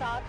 7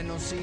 NOC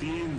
3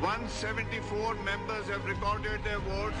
174 members have recorded their votes.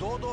2-2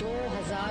2000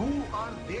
Who are they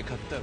71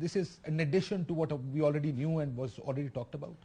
this is in addition to what we already knew and was already talked about?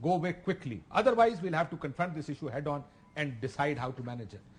go away quickly. Otherwise, we'll have to confront this issue head on and decide how to manage it.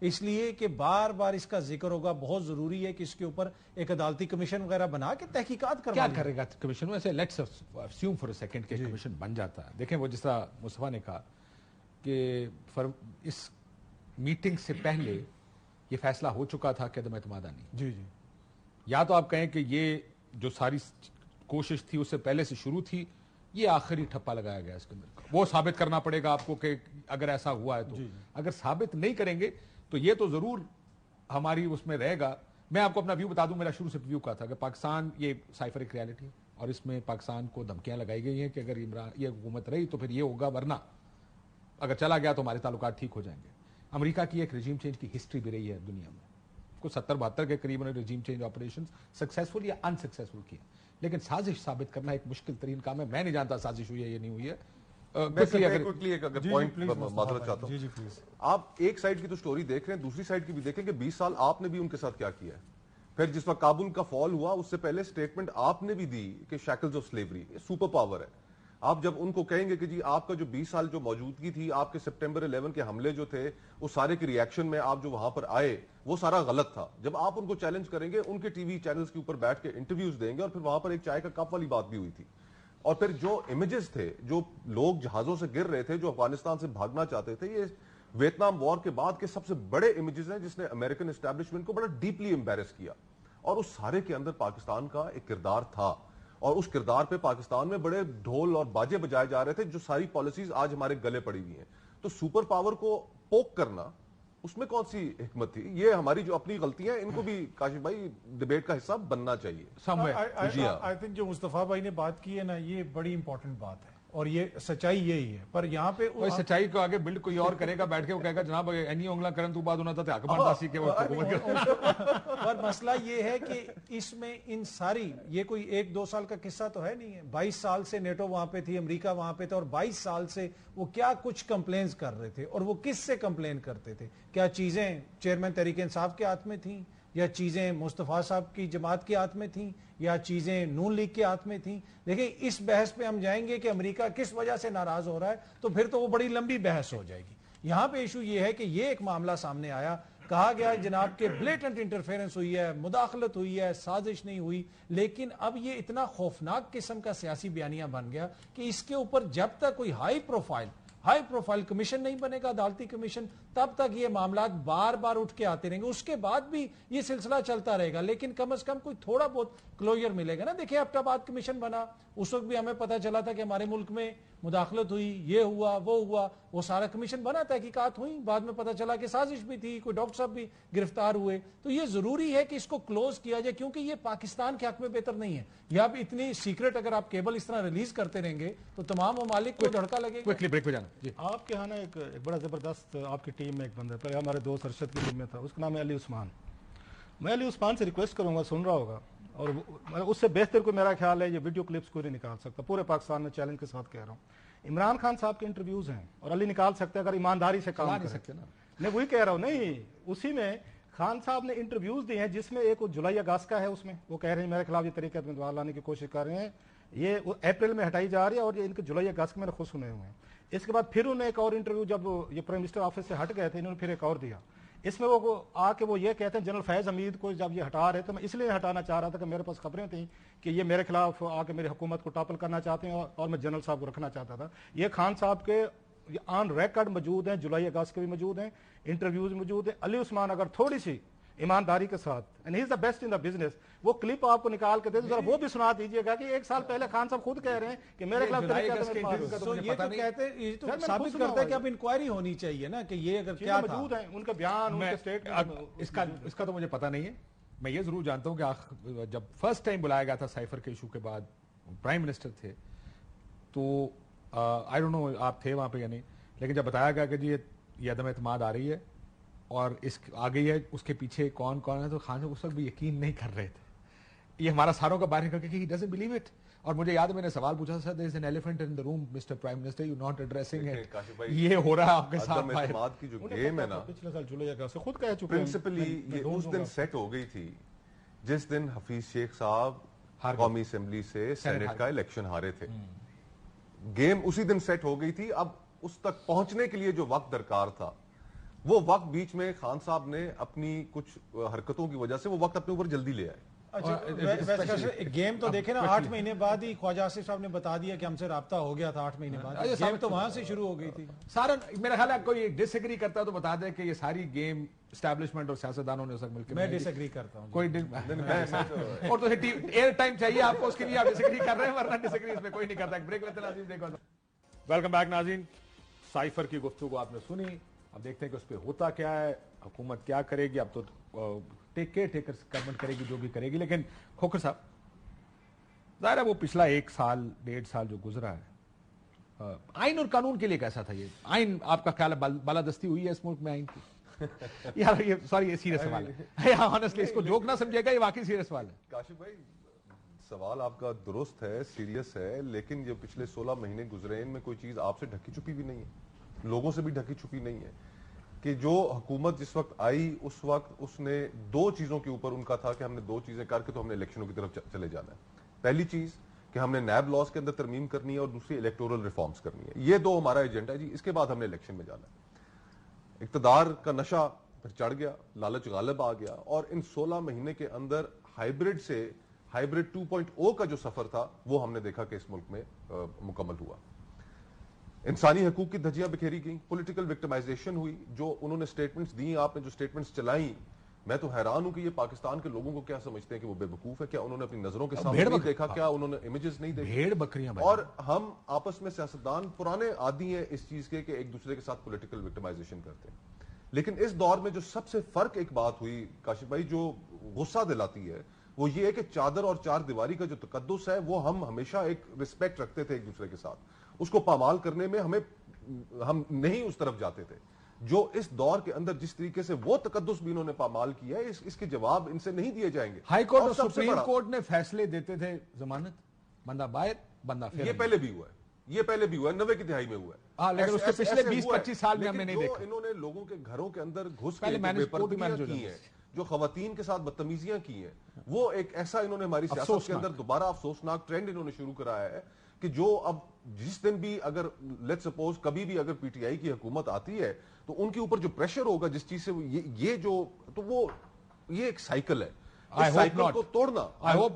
اس لیے کہ بار بار اس کا ذکر ہوگا. بہت ضروری ہے کہ اس کے اوپر ایک عدالتی کمیشن وغیرہ بنا کے تحقیقات کروا. کیا کرے گا کمیشن؟ ویسے let's assume for a second کہ کمیشن بن جاتا ہے. دیکھیں وہ جس طرح مصطفیٰ نے کہا کہ اس میٹنگ سے پہلے یہ فیصلہ ہو چکا تھا کہ عدم اعتماد آنی. جی جی. یا تو آپ کہیں کہ یہ جو ساری کوشش تھی اس سے پہلے سے شروع تھی, یہ آخری ٹھپا لگایا گیا اس کے اندر. وہ ثابت کرنا پڑے گا آپ کو کہ اگر ایسا ہوا ہے تو. اگر ثابت نہیں کریں گے تو یہ تو ضرور ہماری اس میں رہے گا. میں آپ کو اپنا ویو بتا دوں, میرا شروع سے ویو کا تھا کہ پاکستان یہ سائفر ایک ریالٹی ہے اور اس میں پاکستان کو دھمکیاں لگائی گئی ہیں کہ اگر یہ حکومت رہی تو پھر یہ ہوگا, ورنہ اگر چلا گیا تو ہمارے تعلقات ٹھیک ہو جائیں گے. امریکہ کی ایک رجیم چینج کی ہسٹری بھی رہی ہے دنیا میں, کو 70-72 کے قریب رجیم چینج آپریشن سکسیسفل یا ان سکسیسفل کیا, لیکن سازش ثابت کرنا ایک مشکل ترین کام ہے. میں نہیں جانتا سازش ہوئی ہے یا نہیں ہوئی ہے. معذرت چاہتا ہوں, آپ ایک سائڈ کی تو سٹوری دیکھ رہے ہیں, دوسری سائڈ کی بھی دیکھیں کہ 20 سال آپ نے بھی ان کے ساتھ کیا کیا ہے. پھر جس وقت کابل کا فال ہوا اس سے پہلے سٹیٹمنٹ آپ نے بھی دی کہ shackles of slavery super power ہے. آپ جب ان کو کہیں گے کہ جی آپ کا جو 20 سال جو موجودگی تھی, آپ کے سپٹمبر 11 کے حملے جو تھے اس سارے کے ریاکشن میں آپ جو وہاں پر آئے وہ سارا غلط تھا, جب آپ ان کو چیلنج کریں گے, ان کے ٹی وی چینلز کے اوپر بیٹھ کے انٹرویوز دیں گے, اور پھر وہاں پر ایک چائے کا کپ والی بات بھی ہوئی تھی, اور پھر جو امیجز تھے, جو لوگ جہازوں سے گر رہے تھے, جو افغانستان سے بھاگنا چاہتے تھے, یہ ویتنام وار کے بعد کے سب سے بڑے امیجز ہیں جس نے امریکن اسٹیبلشمنٹ کو بڑا ڈیپلی امبیرس کیا. اور اس سارے کے اندر پاکستان کا ایک کردار تھا, اور اس کردار پہ پاکستان میں بڑے ڈھول اور باجے بجائے جا رہے تھے, جو ساری پالیسیز آج ہمارے گلے پڑی ہوئی ہیں. تو سپر پاور کو پوک کرنا, اس میں کون سی حکمت تھی؟ یہ ہماری جو اپنی غلطیاں ہیں ان کو بھی کاشف بھائی ڈیبیٹ کا حصہ بننا چاہیے. آئی تھنک جو مصطفیٰ بھائی نے بات کی ہے نا, یہ بڑی امپورٹنٹ بات ہے اور یہ سچائی یہی ہے. پر یہاں پہ سچائی کو آگے بلڈ کوئی اور کرے گا بیٹھ کے, وہ کہے گا جناب اینی انگلا کرن تو بعد ہونا تھا حکمران داسی کے پر مسئلہ یہ ہے کہ اس میں ان ساری, یہ کوئی 1-2 سال کا قصہ تو ہے نہیں ہے. 22 سال سے نیٹو وہاں پہ تھی, امریکہ وہاں پہ تھا, اور 22 سال سے وہ کیا کچھ کمپلینز کر رہے تھے, اور وہ کس سے کمپلین کرتے تھے. کیا چیزیں چیئرمین تحریک انصاف کے ہاتھ میں تھیں, یا چیزیں مصطفیٰ صاحب کی جماعت کے ہاتھ میں تھیں, یا چیزیں نون لیگ کے ہاتھ میں تھیں. دیکھیں اس بحث پہ ہم جائیں گے کہ امریکہ کس وجہ سے ناراض ہو رہا ہے, تو پھر تو وہ بڑی لمبی بحث ہو جائے گی. یہاں پہ ایشو یہ ہے کہ یہ ایک معاملہ سامنے آیا, کہا گیا جناب کہ بلیٹنٹ انٹرفیرنس ہوئی ہے, مداخلت ہوئی ہے, سازش نہیں ہوئی. لیکن اب یہ اتنا خوفناک قسم کا سیاسی بیانیہ بن گیا کہ اس کے اوپر جب تک کوئی ہائی پروفائل کمیشن نہیں بنے گا, عدالتی کمیشن, تب تک یہ معاملات بار بار اٹھ کے آتے رہیں گے. اس کے بعد بھی یہ سلسلہ چلتا رہے گا, لیکن کم از کم کوئی تھوڑا بہت کلوجر ملے گا نا. دیکھیں ایبٹاباد کمیشن بنا, اس وقت بھی ہمیں پتا چلا تھا کہ ہمارے ملک میں مداخلت ہوئی, یہ ہوا وہ ہوا, وہ سارا کمیشن بنا, تحقیقات ہوئی, بعد میں پتا چلا کہ سازش بھی تھی, کوئی ڈاکٹر صاحب بھی گرفتار ہوئے. تو یہ ضروری ہے کہ اس کو کلوز کیا جائے, کیونکہ یہ پاکستان کے حق میں بہتر نہیں ہے. یا اب اتنی سیکرٹ اگر آپ کیبل اس طرح ریلیز کرتے رہیں گے تو تمام ممالک کو دھڑکا لگے گا. آپ کے ہاں نا ایک بڑا زبردست آپ کی ٹیم میں ایک بندہ ہے, ہمارے دوست ارشد کی ٹیم میں تھا, اس کا نام ہے علی عثمان. میں علی عثمان سے ریکویسٹ کروں گا, سن رہا ہوگا, اور اس سے بہتر کو میرا خیال ہے یہ ویڈیو کلپس کو نہیں نکال سکتا. پورے پاکستان میں چیلنج کے ساتھ کہہ رہا ہوں, عمران خان صاحب کے انٹرویوز ہیں اور علی نکال سکتے ہیں اگر ایمانداری سے کام کرے. میں وہی کہہ رہا ہوں, نہیں اسی میں خان صاحب نے انٹرویوز دیے ہیں جس میں ایک جولائی اگست کا ہے, اس میں وہ کہہ رہے ہیں میرے خلاف یہ طریقہ اعتماد لانے کی کوشش کر رہے ہیں, یہ اپریل میں ہٹائی جا رہی ہے, اور یہ ان کے جولائی اگست میں خود سنے ہوئے ہیں. اس کے بعد پھر انہیں ایک اور انٹرویو, جب یہ پرائم منسٹر آفس سے ہٹ گئے تھے, انہوں نے پھر ایک اور دیا. اس میں وہ آ کے وہ یہ کہتے ہیں جنرل فیض حمید کو جب یہ ہٹا رہے تھے, میں اس لیے ہٹانا چاہ رہا تھا کہ میرے پاس خبریں تھیں کہ یہ میرے خلاف آ کے میری حکومت کو ٹاپل کرنا چاہتے ہیں, اور میں جنرل صاحب کو رکھنا چاہتا تھا. یہ خان صاحب کے آن ریکارڈ موجود ہیں, جولائی اگست کے بھی موجود ہیں, انٹرویوز موجود ہیں. علی عثمان اگر تھوڑی سی ایمانداری کے ساتھ, and he is the best in the business, وہ کلپ آپ کو نکال کے دے ذرا وہ بھی سنا دیجیے گا کہ 1 سال پہلے خان صاحب خود کہہ رہے ہیں کہ میرے خلاف یہ تو کہتے ہیں, یہ تو ثابت کرتا ہے کہ اب انکوائری ہونی چاہیے نا کہ یہ اگر کیا موجود ہیں ان کے بیان, ان کے اسٹیٹمنٹ. اس کا تو مجھے پتا نہیں ہے. میں یہ ضرور جانتا ہوں کہ جب فرسٹ ٹائم بلایا گیا تھا سائفر کے ایشو کے بعد, پرائم منسٹر تھے, تو آئی ڈونٹ نو آپ تھے وہاں پہ یا نہیں, لیکن جب بتایا گیا کہ جی یہ عدم اعتماد آ رہی ہے اور اس آ گئی ہے, اس کے پیچھے کون کون ہے, تو خان صاحب اس وقت بھی یقین نہیں کر رہے تھے. یہ ہمارا ساروں کا باہر کر کے ہی ڈزنٹ بلیو اٹ. اور مجھے یاد ہے میں نے سوال پوچھا تھا, there is an elephant in the room mister prime minister, you not addressing it. یہ ہو رہا ہے آپ کے ساتھ. عدم اعتماد کی جو گیم ہے نا, پچھلے سال جولائی اگست سے خود کہہ چکے ہیں, پرنسپلی یہ اس دن سیٹ ہو گئی تھی جس دن حفیظ شیخ صاحب قومی اسمبلی سے سینٹ کا الیکشن ہارے تھے. گیم اسی دن سیٹ ہو گئی تھی. اب اس تک پہنچنے کے لیے جو وقت درکار تھا وہ وقت بیچ میں خان صاحب نے اپنی کچھ حرکتوں کی وجہ سے وہ وقت اپنے اوپر جلدی لے آئے. گیم تو دیکھیں نا 8 مہینے بعد ہی خواجہ آصف صاحب نے بتا دیا کہ ہم سے رابطہ ہو گیا تھا 8 مہینے بعد. گیم تو وہاں سے شروع ہو گئی تھی. سارا میرا خیال ہے کوئی ڈس ایگری کرتا ہے تو بتا دے کہ یہ ساری گیم اسٹیبلشمنٹ اور سیاستدانوں نے مل کے میں ڈس ایگری کرتا ہوں. کوئی اور تو ایئر ٹائم چاہیے آپ کو اس کے لیے آپ ڈس ایگری کر رہے ہیں ورنہ ڈس ایگری اس میں کوئی نہیں کرتا. بریک لیتے ہیں ناظرین. بریک ہوتا. ویلکم بیک ناظرین. سائفر کی گفتگو آپ نے سنی. اب دیکھتے ہیں کہ اس پہ ہوتا کیا ہے, حکومت کیا کرے گی. اب تو ٹیکر گورنمنٹ کرے گی جو بھی کرے گی. لیکن کھوکھر صاحب ظاہر ہے وہ پچھلا 1 سال 1.5 سال جو گزرا ہے آئین اور قانون کے لیے کیسا تھا؟ یہ آئین آپ کا خیال ہے بالادستی ہوئی ہے اس ملک میں آئین کی؟ یار یہ سوری یہ سیریس سوال ہے آنیسٹلی, اس کو جوک نہ سمجھے گا, یہ واقعی سیریس سوال ہے. کاشف بھائی سوال آپ کا درست ہے, سیریس ہے, لیکن جو پچھلے 16 مہینے گزرے ان میں کوئی چیز آپ سے ڈھکی چھپی بھی نہیں ہے, لوگوں سے بھی ڈھکی چھپی نہیں ہے. کہ جو حکومت جس وقت آئی اس وقت اس نے 2 چیزوں کے اوپر ان کا تھا کہ ہم نے 2 چیزیں کر کے تو ہم نے الیکشنوں کی طرف چلے جانا ہے. پہلی چیز کہ ہم نے نیب لاز کے اندر ترمیم کرنی ہے اور دوسری الیکٹورل ریفارمز کرنی ہے. یہ 2 ہمارا ایجنڈا ہے جی. اس کے بعد ہم نے الیکشن میں جانا ہے. اقتدار کا نشہ پھر چڑھ گیا, لالچ غالب آ گیا, اور ان 16 مہینے کے اندر ہائیبرڈ سے ہائیبرڈ 2.0 کا جو سفر تھا وہ ہم نے دیکھا کہ اس ملک میں مکمل ہوا. انسانی حقوق کی دھجیاں بکھیری گئیں, پولیٹیکل وکٹمائزیشن ہوئی. جو انہوں نے سٹیٹمنٹس دی, آپ نے جو سٹیٹمنٹس چلائیں, میں تو حیران ہوں کہ یہ پاکستان کے لوگوں کو کیا سمجھتے ہیں کہ وہ بے وقوف ہے. کیا انہوں نے اپنی نظروں کے سامنے نہیں دیکھا؟ کیا انہوں نے امیجز نہیں دیکھے؟ بھیڑ بکریاں. اور ہم آپس میں سیاستدان پرانے عادی ہیں اس چیز کے کہ ایک دوسرے کے ساتھ پولیٹیکل وکٹمائزیشن کرتے ہیں. لیکن اس دور میں جو سب سے فرق ایک بات ہوئی کاشف بھائی جو غصہ دلاتی ہے وہ یہ ہے کہ چادر اور 4 دیواری کا جو تقدس ہے وہ ہم ہمیشہ ایک رسپیکٹ رکھتے تھے ایک دوسرے کے ساتھ, اس کو پامال کرنے میں ہم نہیں اس طرف جاتے تھے. جو اس دور کے اندر جس طریقے سے وہ تقدس بھی انہوں نے پامال کیا ہے اس کے جواب ان سے نہیں دیے جائیں گے. ہائی کورٹ اور سپریم کورٹ نے فیصلے دیتے تھے ضمانت, بندہ باہر بندہ پھر. یہ پہلے بھی ہوا ہے, یہ پہلے بھی ہوا ہے, 90 کی دہائی میں ہوا ہے. لیکن اس کے پچھلے 20-25 سال میں ہم نے نہیں دیکھا. انہوں نے لوگوں کے گھروں کے اندر گھس کے بے پردگیاں کی ہیں, جو خواتین کے ساتھ بدتمیزیاں کی ہیں, وہ ایک ایسا انہوں نے ہماری سیاست کے اندر دوبارہ افسوسناک ٹرینڈ انہوں نے شروع کرایا ہے کہ جو اب جس دن بھی اگر لیٹ سپوز کبھی بھی اگر پی ٹی آئی کی حکومت آتی ہے تو ان کے اوپر جو پریشر ہوگا جس چیز سے یہ جو تو وہ یہ ایک سائیکل ہے. اس سائیکل کو توڑنا, اور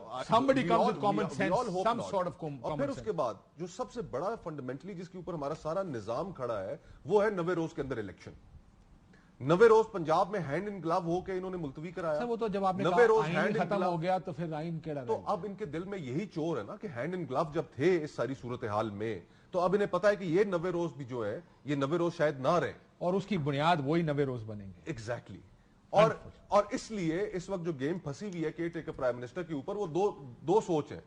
پھر اس کے بعد جو سب سے بڑا فنڈامنٹلی جس کے اوپر ہمارا سارا نظام کھڑا ہے وہ ہے 90 روز کے اندر الیکشن. 90 روز پنجاب میں ہینڈ ان گلو ہو کے انہوں نے ملتوی کرایا. وہ تو جب آپ نے کہا آئین ختم ہو گیا تو پھر آئین کیڑا, تو اب ان کے دل میں یہی چور ہے نا کہ ہینڈ ان گلو جب تھے اس ساری صورتحال میں تو اب انہیں پتا ہے کہ یہ 90 روز بھی جو ہے یہ 90 روز شاید نہ رہے, اور اس کی بنیاد وہی 90 روز بنیں گے. ایگزیکٹلی. اور اس لیے اس وقت جو گیم پھنسی ہوئی ہے کیئر ٹیکر پرائم منسٹر کے اوپر وہ دو سوچ ہیں.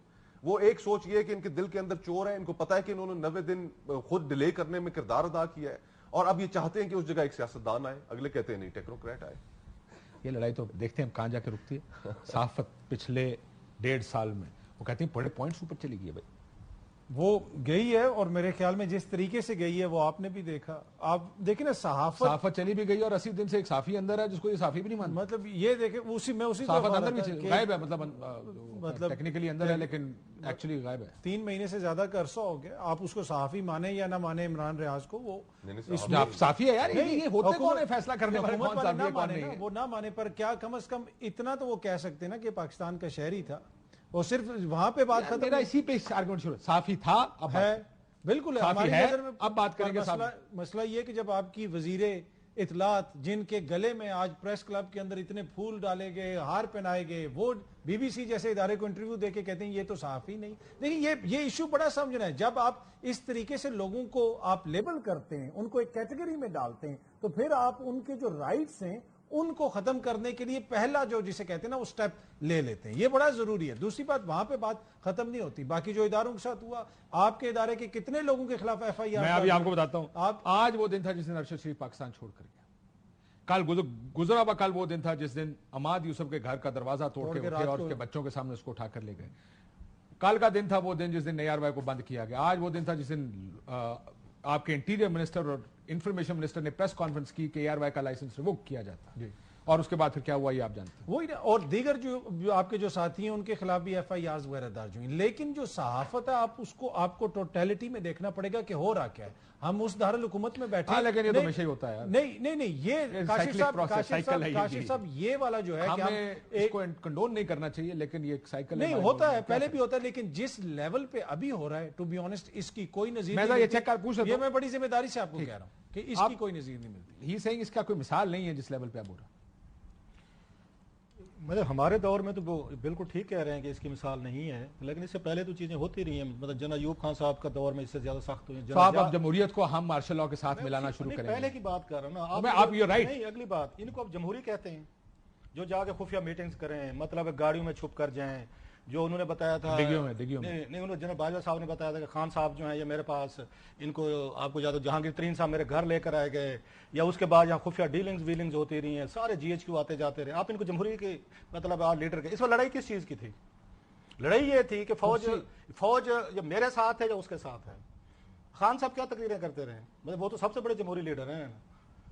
وہ ایک سوچ یہ ہے کہ ان کے دل کے اندر چور ہے, ان کو پتا ہے کہ انہوں نے 90 دن خود ڈیلے کرنے میں کردار ادا کیا ہے, اور اب یہ چاہتے ہیں کہ اس جگہ ایک سیاستدان آئے, اگلے کہتے ہیں نہیں ٹیکنوکریٹ آئے. یہ لڑائی تو دیکھتے ہیں ہم کہاں جا کے رکتی ہے. صحافت پچھلے 1.5 سال میں وہ کہتے ہیں بڑے پوائنٹس اوپر چلی گئی ہے بھائی. وہ گئی ہے, اور میرے خیال میں جس طریقے سے گئی ہے وہ آپ نے بھی دیکھا. آپ دیکھیں نا صحافت چلی بھی گئی, اور 80 دن سے ایک صحافی اندر ہے جس کو یہ صحافی بھی نہیں مانتا. مطلب یہ دیکھیں اسی صحافت اندر بھی غائب ہے, مطلب ٹیکنیکلی اندر ہے لیکن ایکچولی غائب ہے. 3 مہینے سے زیادہ کا عرصہ ہو گیا. آپ اس کو صحافی مانے یا نہ مانے عمران ریاض کو, وہ صحافی ہے یار, یہ ہوتے کون ہے فیصلہ کرنے والے, کون صحافی ہے کون نہیں. وہ نہ مانے پر کیا کم از کم اتنا تو وہ کہہ سکتے ہیں نا کہ پاکستان کا شہری تھا, وہ صرف وہاں پہ بات ختم. میرا اسی پہ آرگومنٹ شروع, صحافی تھا اب ہے, بالکل ہے. اب بات کریں گے. مسئلہ یہ کہ جب آپ کی وزیر اطلاعات جن کے گلے میں آج پریس کلب کے اندر اتنے پھول ڈالے گئے, ہار پہنائے گئے, وہ بی بی سی جیسے ادارے کو انٹرویو دے کے کہتے ہیں یہ تو صحافی نہیں. دیکھیں یہ ایشو بڑا سمجھنا ہے. جب آپ اس طریقے سے لوگوں کو آپ لیبل کرتے ہیں, ان کو ایک کیٹیگری میں ڈالتے ہیں, تو پھر آپ ان کے جو رائٹس ہیں ان کو ختم کرنے کے لیے پہلا جو جسے کہتے ہیں نا وہ سٹیپ لے لیتے ہیں. یہ بڑا ضروری ہے. دوسری بات, وہاں پہ بات ختم نہیں ہوتی. باقی جو اداروں کے ساتھ ہوا, آپ کے ادارے کے کتنے لوگوں کے خلاف ایف آئی آر. میں ابھی آپ کو بتاتا ہوں, آج وہ دن تھا جس دن ارشد شریف پاکستان چھوڑ کر گیا. کل گزرا ہوا کل وہ دن تھا جس دن عماد یوسف کے گھر کا دروازہ توڑ کے اٹھے اور اس کے بچوں کے سامنے اس کو اٹھا کر لے گئے. کل کا دن تھا وہ دن جس دن نیار بھائی کو بند کیا گیا. آج وہ دن تھا جس دن آپ کے انٹیریئر منسٹر اور انفارمیشن منسٹر نے پریس کانفرنس کی کہ ARY کا لائسنس ریووک کیا جاتا. اور اس کے بعد پھر کیا ہوا یہ آپ جانتے ہیں. وہی اور دیگر جو آپ کے جو ساتھی ہیں ان کے خلاف بھی ایف آئی آرز وغیرہ درج ہوئی. لیکن جو صحافت ہے آپ کو ٹوٹیلٹی میں دیکھنا پڑے گا کہ ہو رہا کیا ہے. ہم اس دارالحکومت میں بیٹھے لیکن یہ تو ہمیشہ ہی ہوتا ہے. نہیں یہ کاشف صاحب یہ والا جو ہے ہمیں اس کو کنڈون نہیں کرنا چاہیے, لیکن یہ ایک سائیکل نہیں ہوتا ہے, پہلے بھی ہوتا ہے, لیکن جس لیول پہ ابھی ہو رہا ہے ٹو بی آنسٹ اس کی کوئی نظیر نہیں. یہ میں بڑی ذمہ داری سے آپ کو کہہ رہا ہوں کہ اس کی کوئی نظیر نہیں ملتی. ہی سیئنگ اس کا کوئی مثال نہیں ہے جس لیول پہ اب ہو رہا. مطلب ہمارے دور میں تو وہ بالکل ٹھیک کہہ رہے ہیں کہ اس کی مثال نہیں ہے, لیکن اس سے پہلے تو چیزیں ہوتی رہی ہیں. مطلب جنرل ایوب خان صاحب کا دور میں اس سے زیادہ سخت ہوئی. تو آپ اب جمہوریت کو ہم مارشل لاء کے ساتھ ملانا شروع کریں گے. پہلے کی بات کر رہا ہوں نا آپ. You right. نہیں, اگلی بات, ان کو اب جمہوری کہتے ہیں جو جا کے خفیہ میٹنگز کریں, مطلب گاڑیوں میں چھپ کر جائیں. جو انہوں نے بتایا تھا نہیں انہوں جنرل باجوہ صاحب نے بتایا تھا کہ خان صاحب جو ہیں یہ میرے پاس ان کو آپ کو جاتے جہانگیر ترین صاحب میرے گھر لے کر آئے گئے, یا اس کے بعد یہاں خفیہ ڈیلنگز ہوتی رہی ہیں, سارے جی ایچ کیو آتے جاتے رہے. آپ ان کو جمہوری کے مطلب لیڈر کے. اس میں لڑائی کس چیز کی تھی؟ لڑائی یہ تھی کہ فوج یا میرے ساتھ ہے یا اس کے ساتھ ہے. خان صاحب کیا تقریریں کرتے رہے, مطلب وہ تو سب سے بڑے جمہوری لیڈر ہیں.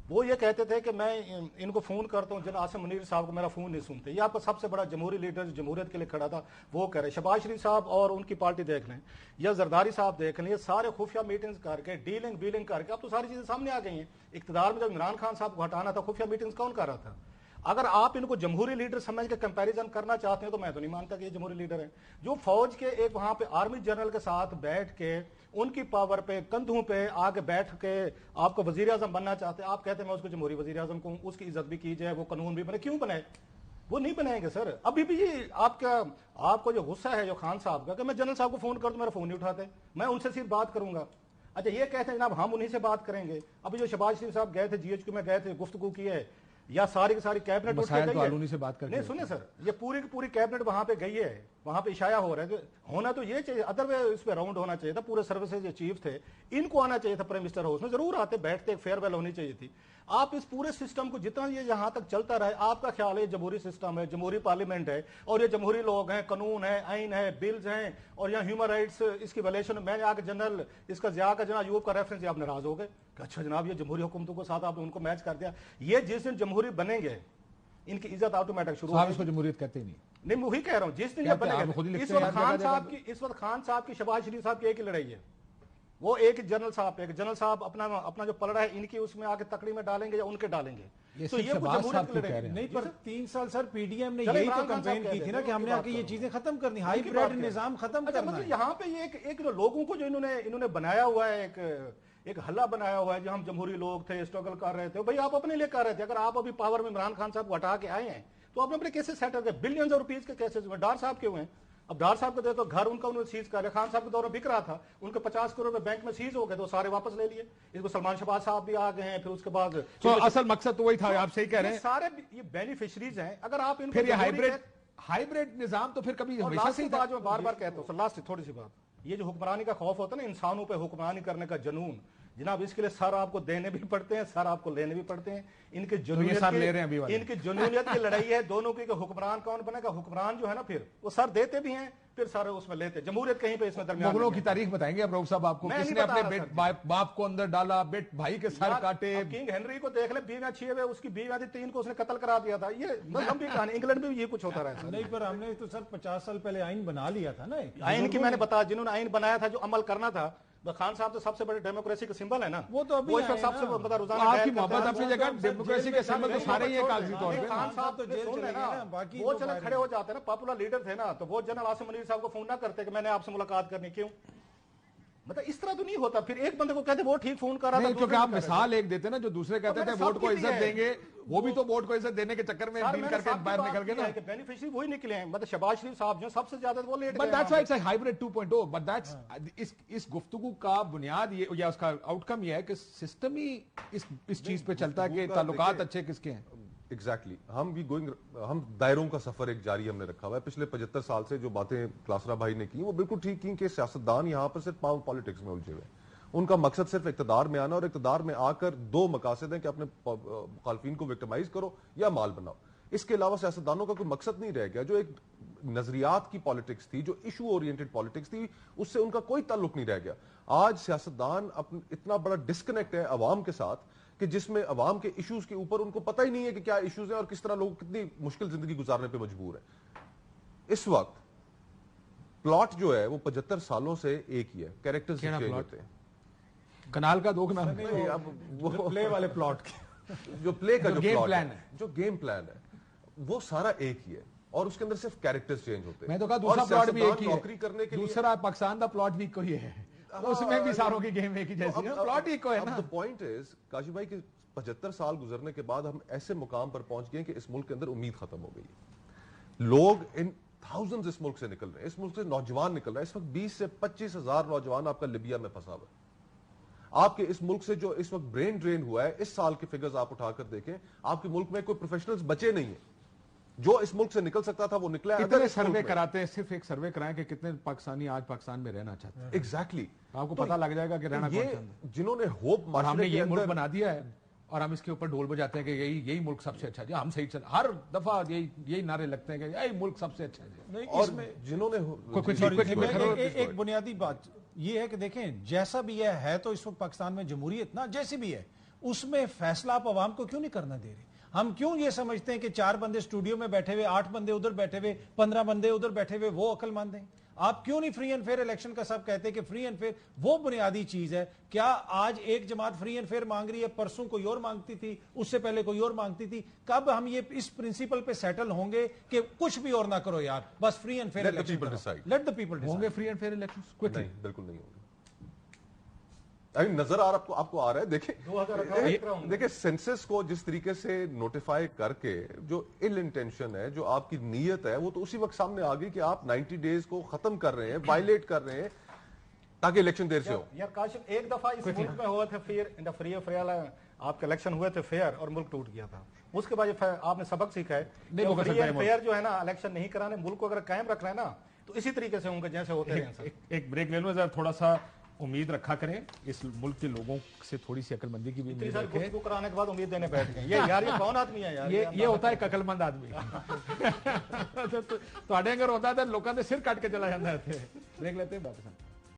وہ یہ کہتے تھے کہ میں ان کو فون کرتا ہوں, جنرل عاصم منیر صاحب کو میرا فون نہیں سنتے. یہ آپ کا سب سے بڑا جمہوری لیڈر جمہوریت کے لیے کھڑا تھا وہ کہہ رہے. شہباز شریف صاحب اور ان کی پارٹی دیکھ لیں, یا زرداری صاحب دیکھ لیں, یہ سارے خفیہ میٹنگز کر کے ڈیلنگ کر کے اب تو ساری چیزیں سامنے آ گئی ہیں. اقتدار میں جب عمران خان صاحب کو ہٹانا تھا خفیہ میٹنگز کون کر رہا تھا؟ اگر آپ ان کو جمہوری لیڈر سمجھ کے کمپیریزن کرنا چاہتے ہیں تو میں تو نہیں مانتا کہ یہ جمہوری لیڈر ہیں. جو فوج کے ایک وہاں پہ آرمی جنرل کے ساتھ بیٹھ کے ان کی پاور پہ کندھوں پہ آگے بیٹھ کے آپ کو وزیر اعظم بننا چاہتے ہیں, آپ کہتے ہیں میں اس کو جمہوری وزیر اعظم کو, اس کی عزت بھی کی جائے, وہ قانون بھی بنے. کیوں بنائے؟ وہ نہیں بنائیں گے سر. ابھی بھی آپ کو جو غصہ ہے جو خان صاحب کا کہ میں جنرل صاحب کو فون کر دوں میرا فون نہیں اٹھاتے, میں ان سے صرف بات کروں گا. اچھا یہ کہتے ہیں جناب ہم انہیں سے بات کریں گے. ابھی جو شہباز شریف صاحب گئے تھے جی ایچ کیو میں گئے تھے, گفتگو کی ہے, یا ساری کی ساری کیبنٹ اٹھ کے گئی ہے. نہیں سنیں سر, یہ پوری کی پوری کیبنٹ وہاں پہ گئی ہے, وہاں پہ اشاعہ ہو رہا ہے. ہونا تو یہ چاہیے, ادر وے اس پہ راؤنڈ ہونا چاہیے تھا. پورے سروسز چیف تھے, ان کو آنا چاہیے تھا پرائم منسٹر ہاؤس میں, ضرور آتے, بیٹھتے, ایک فیئر ویل ہونی چاہیے تھی. آپ اس پورے سسٹم کو جتنا یہ یہاں تک چلتا رہے, آپ کا خیال ہے جمہوری سسٹم ہے, جمہوری پارلیمنٹ ہے, اور یہ جمہوری لوگ ہیں, قانون ہے, آئین ہے, بلز ہیں, اور یہاں ہیومن رائٹس اس کی ویلیشن. میں نے آ کے جنرل اس کا ضیاء کا جناب ایوب کا ریفرنس, آپ ناراض ہو گئے کہ اچھا جناب یہ جمہوری حکومتوں کے ساتھ آپ نے ان کو میچ کر دیا. یہ جس دن جمہوری بنیں گے ان کی عزت آٹومیٹک شروع ہوگی. اس کو جمہوریت کہتے ہی نہیں, وہی کہہ رہا ہوں جس دن یہ بنے گا. اس وقت خان صاحب کی شہباز شریف صاحب کی ایک ہی لڑائی ہے, وہ ایک جنرل صاحب اپنا جو پلڑا ہے ان کی اس میں آ کے تکڑی میں ڈالیں گے یا ان کے ڈالیں گے. تو یہ جمہوریت کی لڑائی نہیں. پر 3 سال سر پی ڈی ایم نے یہی تو کمپین کی تھی نا کہ ہم نے آ کے یہ چیزیں ختم کرنی, ہائی بریڈ نظام ختم کرنا. یہاں پہ یہ ایک لوگوں کو جو انہوں نے بنایا ہوا ہے, ایک حلہ بنایا ہوا ہے, جو ہم جمہوری لوگ تھے, اسٹرگل کر رہے تھے. بھائی آپ اپنے لیے کر رہے تھے. اگر آپ ابھی پاور میں عمران خان صاحب کو ہٹا کے آئے ہیں تو آپ نے اپنے کیسز سیٹل کر, بلینز آف روپیز کے کیسز ہوئے. ڈار صاحب کے ہوئے ہیں. اب ڈار صاحب کو دے تو گھر ان کا انہوں نے سیز کر لیا. خان صاحب کے دور میں بک رہا تھا, ان کے 50 کروڑ روپے بینک میں سیز ہو گئے تو سارے واپس لے لیے. اس کو سلمان شہباز صاحب بھی آ گئے ہیں. پھر اس کے بعد اصل مقصد تو وہی تھا, آپ صحیح کہہ رہے ہیں, سارے یہ بینیفیشریز ہیں. اگر آپ ان کو ہائیبریڈ نظام تو پھر کبھی ہمیشہ سے بات جو بار بار کہتا ہوں, لاسٹ تھوڑی سی بات, یہ جو حکمرانی کا خوف ہوتا ہے نا, انسانوں پہ حکمرانی کرنے کا جنون, جناب اس کے لیے سر آپ کو دینے بھی پڑتے ہیں, سر آپ کو لینے بھی پڑتے ہیں. ان کی جنونیت کی لڑائی ہے دونوں کی, کہ حکمران کون بنے گا. حکمران جو ہے نا پھر وہ سر دیتے بھی ہیں, پھر سارے اس میں لیتے. جمہوریت کہیں پہ اس میں درمیان. مغلوں کی تاریخ بتائیں گے اب رؤف صاحب آپ کو, کس نے اپنے باپ کو اندر ڈالا, بھائی کے سر کاٹے. کنگ ہنری کو دیکھ لیں, بیویاں 6 ہوئے, اس کی بیویاں تھی 3 کو اس نے قتل کرا دیا تھا. یہ لمبی کہانی, انگلینڈ میں بھی یہ کچھ ہوتا رہا. نہیں پر ہم نے تو سر 50 سال پہلے آئین بنا لیا تھا نا. آئین کی میں نے بتا, جنہوں نے آئین بنایا تھا, جو عمل کرنا تھا, خان صاحب تو سب سے بڑے ڈیموکریسی کا سمبل ہے نا. وہ تو ابھی سب سے بڑا روزانہ آپ کی محبت اپنی جگہ, ڈیموکریسی کے سمبل تو سارے ہی کاغذی طور پہ. خان صاحب تو جیل چلے گئے نا, باقی وہ چلے کھڑے ہو جاتے ہیں نا, پاپولر لیڈر تھے نا, تو وہ جنرل عاصم منیر صاحب کو فون نہ کرتے کہ میں نے آپ سے ملاقات کرنی. کیوں؟ مطلب اس طرح تو نہیں ہوتا. پھر ایک بندے کو کہتے وہ ٹھیک فون کر رہا تھا, کیونکہ آپ مثال ایک دیتے نا, جو دوسرے کہتے تھے ووٹ کو عزت دیں گے, وہ بھی تو ووٹ کو عزت دینے کے چکر میں ڈیل کر کے باہر نکل گئے نا. بینیفیشری وہی نکلے ہیں. مطلب شہباز شریف صاحب جو سب سے زیادہ وہ لیٹ گئے. But that's why it's a hybrid 2.0. But that's اس گفتگو کا بنیاد یہ, یا اس کا آؤٹ کم یہ ہے کہ سسٹم ہی اس چیز پہ چلتا ہے کہ تعلقات اچھے کس کے ہیں. ایگزیکٹلی. ہم دائروں کا سفر ایک جاری ہم نے رکھا ہوا ہے. پچھلے 75 سال سے جو باتیں کلاسرا بھائی نے کی وہ بالکل ٹھیک کی, کہ سیاستدان یہاں پر صرف پاور پالیٹکس میں الجھے ہوئے. ان کا مقصد صرف اقتدار میں آنا, اور اقتدار میں آ کر 2 مقاصد ہیں کہ اپنے مخالفین کو وکٹمائز کرو یا مال بناؤ. اس کے علاوہ سیاستدانوں کا کوئی مقصد نہیں رہ گیا. جو ایک نظریات کی پالیٹکس تھی, جو ایشو اورینٹڈ پالیٹکس تھی, اس سے ان کا کوئی تعلق نہیں رہ گیا. آج سیاستدان اتنا بڑا ڈسکنیکٹ ہے عوام کے ساتھ کہ جس میں عوام کے ایشوز کے اوپر ان کو پتہ ہی نہیں ہے کہ کیا ایشوز ہیں اور کس طرح لوگ کتنی مشکل زندگی گزارنے پہ مجبور ہیں. اس وقت پلاٹ جو ہے وہ 75 سالوں سے ایک ہی ہے, کیریکٹرز چینج ہوتے ہیں. کنال کا 2 کنال پلے والے پلاٹ جو پلے کا جو گیم پلان ہے, جو گیم پلان ہے وہ سارا ایک ہی ہے, اور اس کے اندر صرف کیریکٹرز چینج ہوتے ہیں. میں تو کہا دوسرا پلاٹ بھی ایک ہی ہے, دوسرا پاکستان کا پلاٹ بھی کوئی ہے, اس میں بھی ساروں کی گیم ایک ہی جیسی ہے, پلاٹ ہی کوئی ہے نا. پوائنٹ از کاشف بھائی کہ 75 سال گزرنے کے بعد ہم ایسے مقام پر پہنچ گئے کہ اس ملک کے اندر امید ختم ہو گئی. لوگ ان تھاؤزنڈز اس ملک سے نکل رہے ہیں, اس ملک سے نوجوان نکل رہے ہیں. اس وقت 20 سے 25 ہزار نوجوان آپ کا لیبیا میں پھنسا ہوا ہے. آپ کے اس ملک سے جو اس وقت برین ڈرین ہوا ہے, اس سال کے فگرز آپ اٹھا کر دیکھیں, آپ کے ملک میں کوئی پروفیشنلز بچے نہیں ہیں. جو اس ملک سے نکل سکتا تھا وہ نکلا ہے. کتنے سروے کراتے ہیں, صرف ایک سروے کرائیں کہ کتنے پاکستانی آج پاکستان میں رہنا چاہتے ہیں. ایگزیکٹلی, آپ کو پتہ لگ جائے گا کہ رہنا کون چاہتے ہیں. جنہوں نے ہوپ, ہم نے یہ ملک بنا دیا ہے اور ہم اس کے اوپر ڈول بجاتے ہیں کہ یہی ملک سب سے اچھا ہے, ہم صحیح چل, ہر دفعہ یہی نعرے لگتے ہیں کہ یہی ملک سب سے اچھا ہے. اور جنہوں نے ایک بنیادی بات یہ ہے کہ دیکھیں جیسا بھی ہے تو اس وقت پاکستان میں جمہوریت نا جیسی بھی ہے, اس میں فیصلہ آپ عوام کو کیوں نہیں کرنا دے رہے؟ ہم کیوں یہ سمجھتے ہیں کہ 4 بندے اسٹوڈیو میں بیٹھے ہوئے, 8 بندے ادھر بیٹھے ہوئے, 15 بندے ادھر بیٹھے ہوئے وہ عقل مند ہیں؟ آپ کیوں نہیں فری اینڈ فیئر الیکشن کا سب کہتے ہیں کہ فری اینڈ فیئر وہ بنیادی چیز ہے. کیا آج ایک جماعت فری اینڈ فیئر مانگ رہی ہے, پرسوں کوئی اور مانگتی تھی, اس سے پہلے کوئی اور مانگتی تھی؟ کب ہم یہ اس پرنسپل پہ سیٹل ہوں گے کہ کچھ بھی اور نہ کرو یار, بس free and fair election, let the people decide. ہوں گے فری اینڈ فیئر الیکشن؟ نہیں, بالکل نہیں ہوں گے. نظر آپ کو آ رہا ہے. دیکھیں سینسس کو جس طریقے سے نوٹیفائی کر کے جو ال انٹینشن ہے, جو آپ کی نیت ہے, وہ تو اسی وقت سامنے آ گئی کہ آپ 90 ڈیز کو ختم کر رہے ہیں, وائلیٹ کر رہے ہیں تاکہ الیکشن دیر سے ہو. یار کاشف, ایک دفعہ اس ملک میں ہوا تھا فری آپ کے الیکشن ہوئے تھے فیئر اور ملک ٹوٹ گیا تھا. اس کے بعد آپ نے سبق سیکھا ہے فیئر جو ہے نا الیکشن نہیں کرانے, ملک کو اگر قائم رکھنا ہے نا تو اسی طریقے سے ہوں گے جیسے ہوتے ہیں. ایک بریک لے لو ذرا, تھوڑا سا امید رکھا کریں, اس ملک کے لوگوں سے تھوڑی سی عقل مندی کی بھی امید رکھیں. کو کرانے کے بعد امید دینے بیٹھ گئے. یار یہ کون آدمی ہے یار؟ یہ ہوتا ہے ایک عقل مند آدمی. تو اگر ہوتا ہے تو لوگوں نے سر کاٹ کے چلا جاتا ہے. بریک لیتے ہیں, واپس